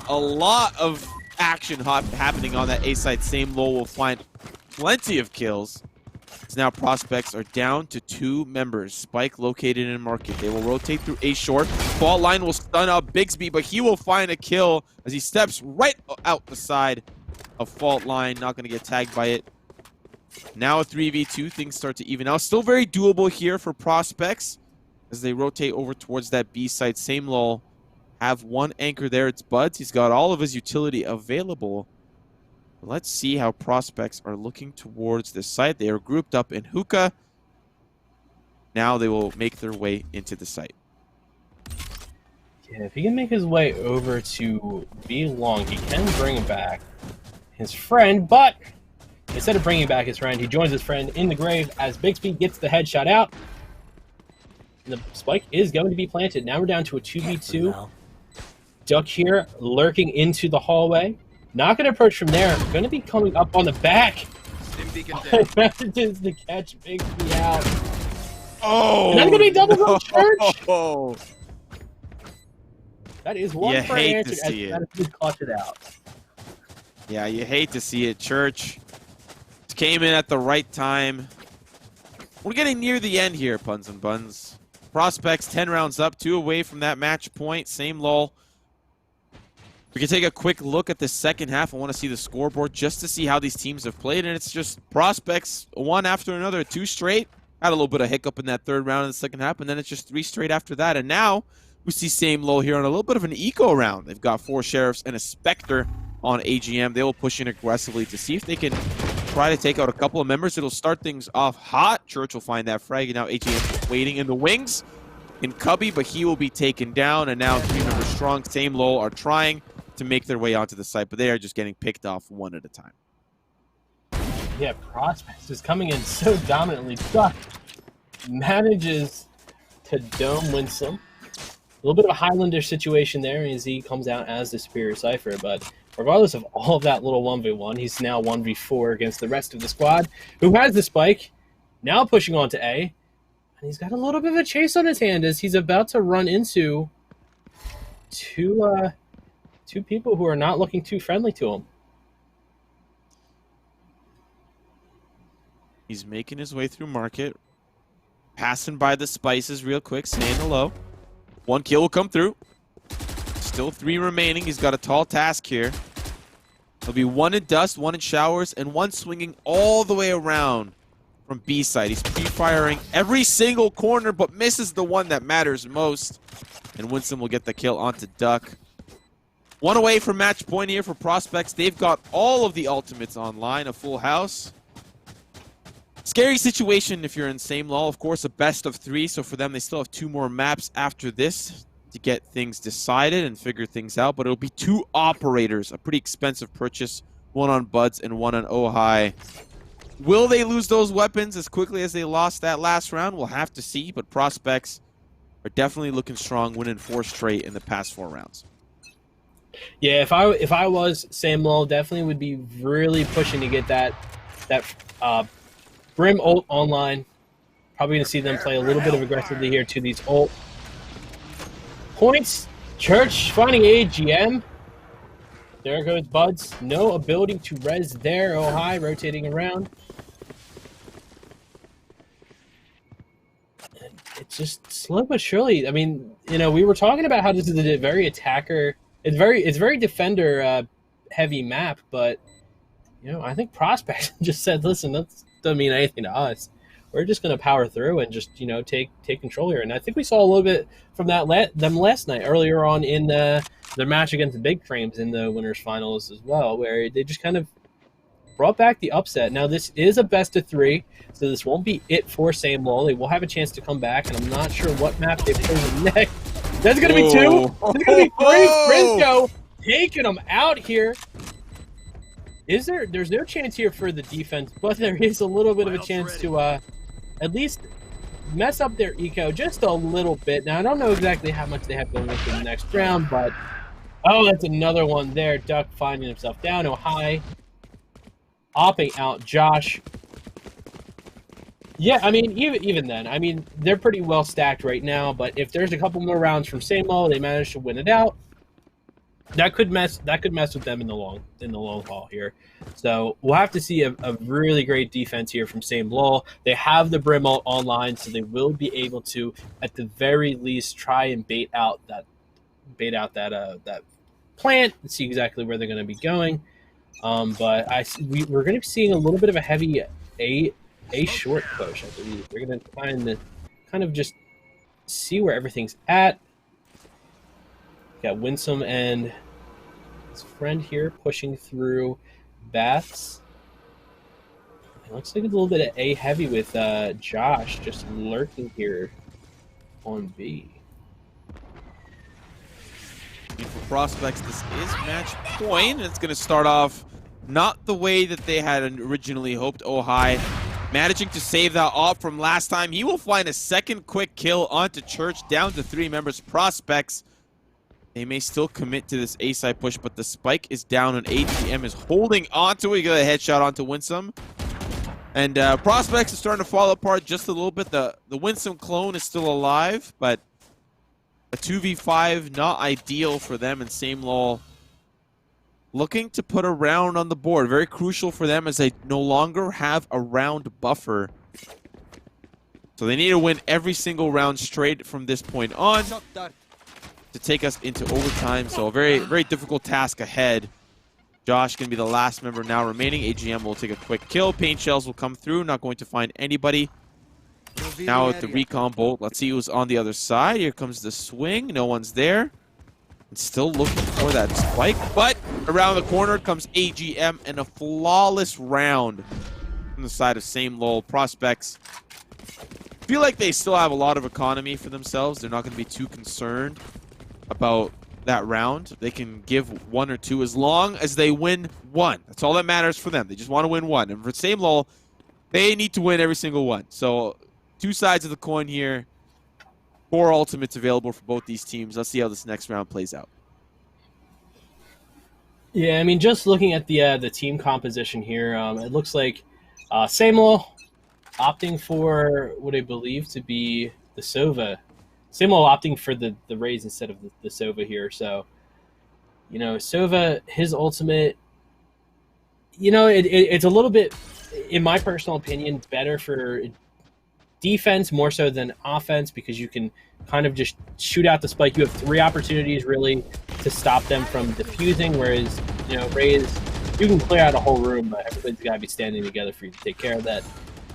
a lot of action happening on that A side. Same Lowell will find plenty of kills. So now Prospects are down to 2 members. Spike located in market. They will rotate through A short. Fault line will stun up Bigsby, but he will find a kill as he steps right out the side of Fault line. Not going to get tagged by it. Now a 3v2. Things start to even out. Still very doable here for Prospects as they rotate over towards that B side. Same Lowell have one anchor there. It's Buds. He's got all of his utility available. Let's see how Prospects are looking towards this site. They are grouped up in hookah. Now they will make their way into the site. Yeah, if he can make his way over to B long, he can bring back his friend, but instead of bringing back his friend, he joins his friend in the grave as Bigsby gets the headshot out. And the spike is going to be planted. Now we're down to a 2v2. Duck here, lurking into the hallway. Not going to approach from there. Going to be coming up on the back. Manages to catch Bigsby out. Oh! And that's going to be double on Church. Oh! That is one You for hate answer. to see it. That is clutch it out. Yeah, you hate to see it. Church came in at the right time. We're getting near the end here, Puns and Buns. Prospects 10 rounds up, 2 away from that match point. Same lull. We can take a quick look at the second half. I want to see the scoreboard just to see how these teams have played. And it's just Prospects, one after another, 2 straight. Had a little bit of hiccup in that third round in the second half, and then it's just 3 straight after that. And now we see Same Low here on a little bit of an eco round. They've got 4 Sheriffs and a Spectre on AGM. They will push in aggressively to see if they can try to take out a couple of members. It'll start things off hot. Church will find that frag, and now AGM is waiting in the wings in Cubby, but he will be taken down. And now 3 members strong, Same Low, are trying to make their way onto the site, but they are just getting picked off one at a time. Yeah, Prospects is coming in so dominantly. Duck manages to dome Winsome. A little bit of a Highlander situation there as he comes out as the superior Cypher, but regardless of all of that little 1v1, he's now 1v4 against the rest of the squad, who has the spike, now pushing on to A, and he's got a little bit of a chase on his hand as he's about to run into two people who are not looking too friendly to him. He's making his way through market, passing by the spices real quick, staying low. 1 kill will come through. Still 3 remaining. He's got a tall task here. There'll be 1 in dust, 1 in showers, and 1 swinging all the way around from B side. He's pre-firing every single corner, but misses the one that matters most. And Winston will get the kill onto Duck. 1 away from match point here for Prospects. They've got all of the ultimates online, a full house. Scary situation if you're in Same Law. Of course, a best of 3, so for them, they still have 2 more maps after this to get things decided and figure things out. But it'll be 2 operators, a pretty expensive purchase, 1 on Buds and 1 on Ojai. Will they lose those weapons as quickly as they lost that last round? We'll have to see, but Prospects are definitely looking strong, winning 4 straight in the past 4 rounds. Yeah, if I was Sam Low, definitely would be really pushing to get that Brim ult online. Probably going to see them play a little bit of aggressively here to these ult points. Church finding AGM. There goes Buds. No ability to res there. Oh, high, rotating around. And it's just slow but surely. I mean, you know, we were talking about how this is a very attacker. It's very defender heavy map, but you know, I think Prospect just said, "Listen, that doesn't mean anything to us. We're just going to power through and just, you know, take control here." And I think we saw a little bit from them last night, earlier on in their match against the Big Frames in the winners finals as well, where they just kind of brought back the upset. Now this is a best of 3, so this won't be it for Same Law. They will have a chance to come back, and I'm not sure what map they've chosen next. That's going to be 2. Whoa. There's going to be 3. Frisco taking them out here. There's no chance here for the defense, but there is a little bit of a chance to at least mess up their eco just a little bit. Now, I don't know exactly how much they have going into the next round, but oh, that's another one there. Duck finding himself down. Ohio opping out Josh. Yeah, I mean, even then, I mean, they're pretty well stacked right now, but if there's a couple more rounds from Samo, they manage to win it out, that could mess with them in the long haul here. So we'll have to see a really great defense here from Same Lol. They have the Brim ult online, so they will be able to, at the very least, try and bait out that plant and see exactly where they're going to be going. But we're going to be seeing a little bit of a heavy A short push, I believe. We're going to try and kind of just see where everything's at. Got Winsome and his friend here pushing through Baths. It looks like a little bit of A heavy with Josh just lurking here on B. For Prospects, this is match point. It's going to start off not the way that they had originally hoped. Ohio managing to save that off from last time. He will find a second quick kill onto Church, down to 3 members. Prospects, they may still commit to this A-side push, but the spike is down and AGM is holding onto it. He got a headshot onto Winsome. And Prospects is starting to fall apart just a little bit. The Winsome clone is still alive, but a 2v5 not ideal for them. And Same Lol looking to put a round on the board. Very crucial for them as they no longer have a round buffer. So they need to win every single round straight from this point on to take us into overtime. So a very, very difficult task ahead. Josh going to be the last member now remaining. AGM will take a quick kill. Paint shells will come through. Not going to find anybody. Now with the recon bolt. Let's see who's on the other side. Here comes the swing. No one's there. And still looking for that spike. But around the corner comes AGM and a flawless round from the side of Same Lol. Prospects feel like they still have a lot of economy for themselves. They're not going to be too concerned about that round. They can give 1 or 2 as long as they win 1. That's all that matters for them. They just want to win 1. And for Same Lol, they need to win every single one. So 2 sides of the coin here. 4 ultimates available for both these teams. Let's see how this next round plays out. Yeah, I mean, just looking at the team composition here, it looks like Same Lol opting for what I believe to be the Sova. Same Lol opting for the Raze instead of the Sova here. So, you know, Sova, his ultimate, you know, it's a little bit, in my personal opinion, better for defense more so than offense, because you can kind of just shoot out the spike. You have 3 opportunities really to stop them from defusing, whereas, you know, Raze, you can clear out a whole room, but everybody's got to be standing together for you to take care of that.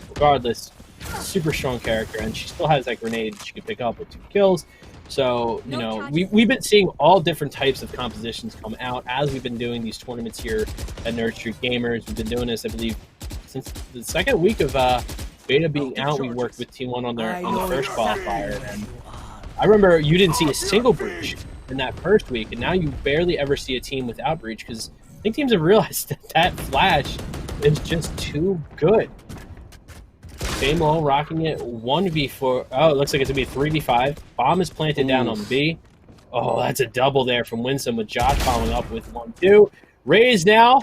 Regardless, super strong character, and she still has that grenade she can pick up with 2 kills. So, you know, we've been seeing all different types of compositions come out as we've been doing these tournaments here at Nerd Street Gamers. We've been doing this, I believe, since the second week of beta being out. We worked with Team 1 on the first qualifier, and I remember you didn't see a single breach in that first week, and now you barely ever see a team without breach, because I think teams have realized that flash is just too good. Same Lol rocking it 1v4. Oh, it looks like it's going to be a 3v5. Bomb is planted down on B. Oh, that's a double there from Winsome, with Josh following up with 1-2. Raze now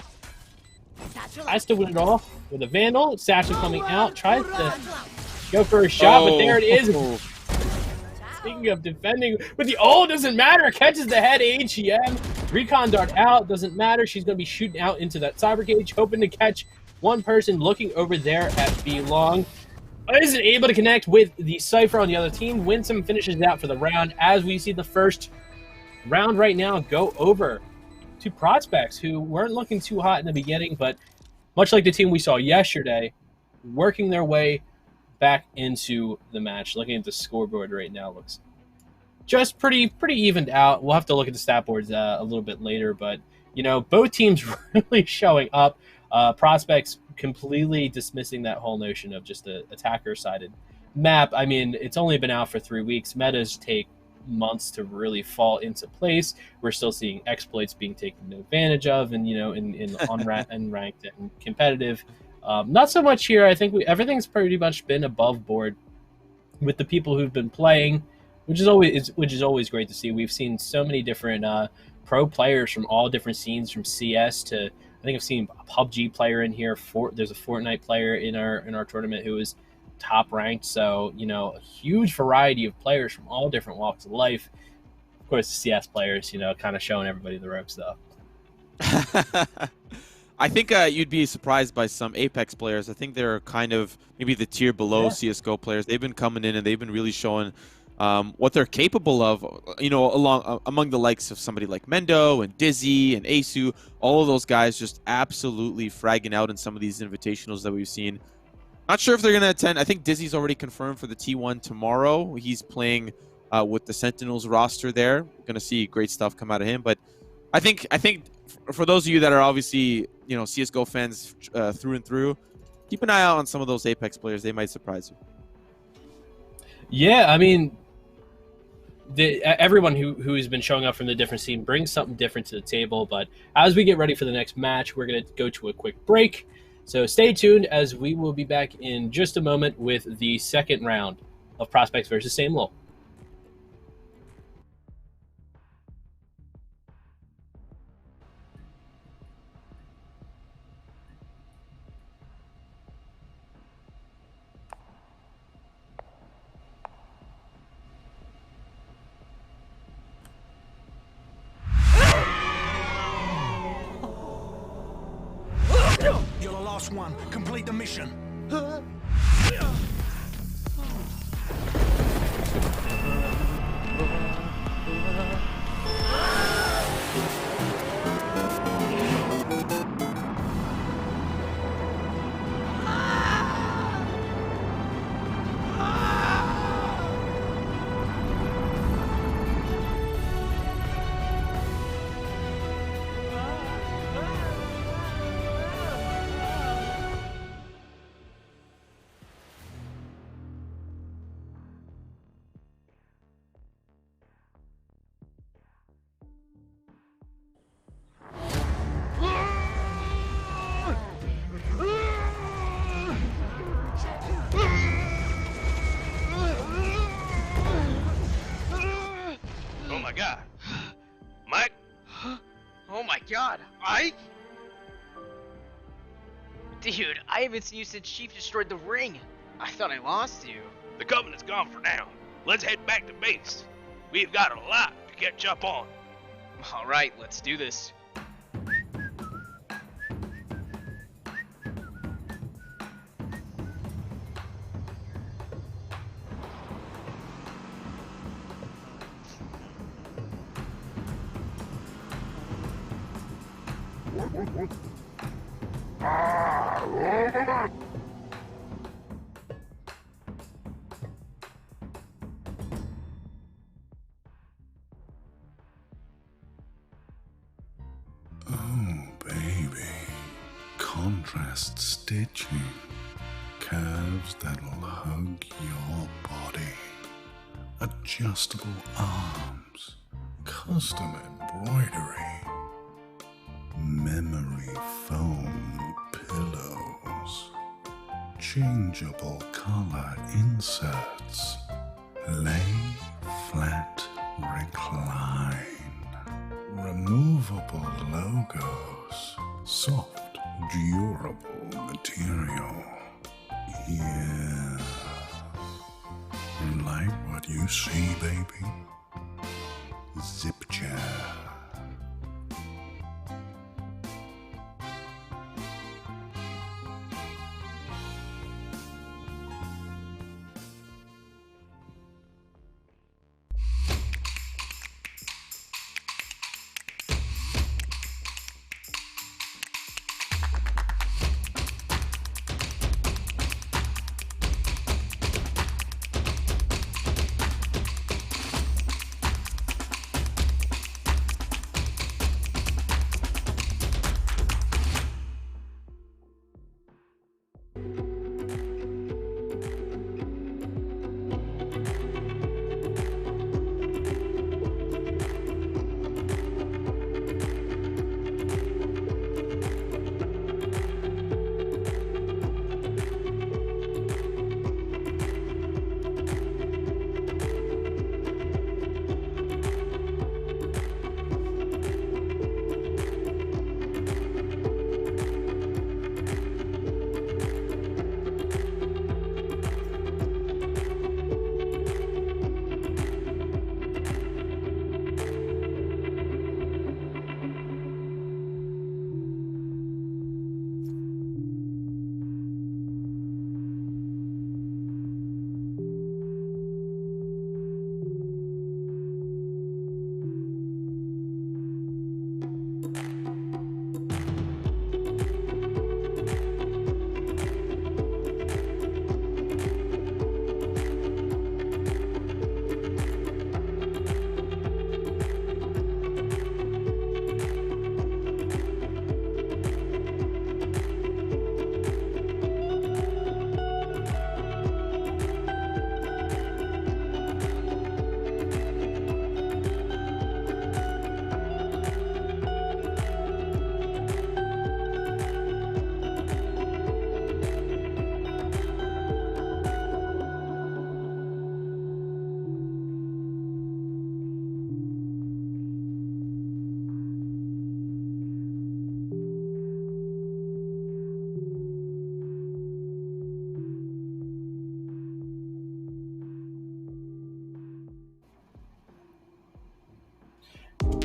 has to win it all with a Vandal. Satchel coming out, tries to go for a shot, but there it is. Speaking of defending, but the ult doesn't matter. Catches the head, AGM. Recon dart out, doesn't matter. She's going to be shooting out into that cyber cage, hoping to catch one person looking over there at B long. But isn't able to connect with the Cypher on the other team. Winsome finishes out for the round, as we see the first round right now go over to Prospects, who weren't looking too hot in the beginning, but much like the team we saw yesterday, working their way back into the match. Looking at the scoreboard right now, looks just pretty evened out. We'll have to look at the stat boards a little bit later, but you know, both teams really showing up. Prospects completely dismissing that whole notion of just a attacker-sided map. I mean, it's only been out for 3 weeks. Metas take months to really fall into place. We're still seeing exploits being taken advantage of, and in unranked and competitive. Not so much here. I think everything's pretty much been above board with the people who've been playing, which is always great to see. We've seen so many different pro players from all different scenes, from CS to, I think I've seen a PUBG player in here. There's a Fortnite player in our tournament who is top ranked. So a huge variety of players from all different walks of life. Of course, the CS players, kind of showing everybody the ropes though. I think you'd be surprised by some Apex players. I think they're kind of maybe the tier below CSGO players. They've been coming in and they've been really showing what they're capable of, among the likes of somebody like Mendo and Dizzy and Asu. All of those guys just absolutely fragging out in some of these invitationals that we've seen. Not sure if they're going to attend. I think Dizzy's already confirmed for the T1 tomorrow. He's playing with the Sentinels roster there. Going to see great stuff come out of him. But I think for those of you that are obviously CSGO fans through and through, keep an eye out on some of those Apex players. They might surprise you. Yeah, I mean, everyone who has been showing up from the different scene brings something different to the table. But as we get ready for the next match, we're going to go to a quick break. So stay tuned, as we will be back in just a moment with the second round of Prospects versus Same Lowell. You're the last one. Complete the mission. Oh my god. Mike? Oh my god, Ike? dude, I haven't seen you since Chief destroyed the ring. I thought I lost you. The Covenant's gone for now. Let's head back to base. We've got a lot to catch up on. Alright, let's do this. Oh, baby. Contrast stitching. Curves that'll hug your body. Adjustable arms. Custom embroidery. Memory foam pillows. Changeable color inserts. Lay flat, recline. Removable logos. Soft, durable material. Yeah. Like what you see, baby? Zip chair.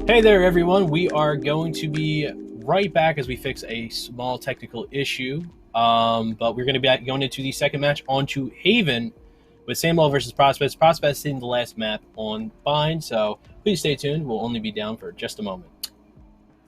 Hey there, everyone. We are going to be right back as we fix a small technical issue. But we're going to be going into the second match onto Haven with Samuel versus Prospects. Prospects in the last map on Bind, so please stay tuned. We'll only be down for just a moment.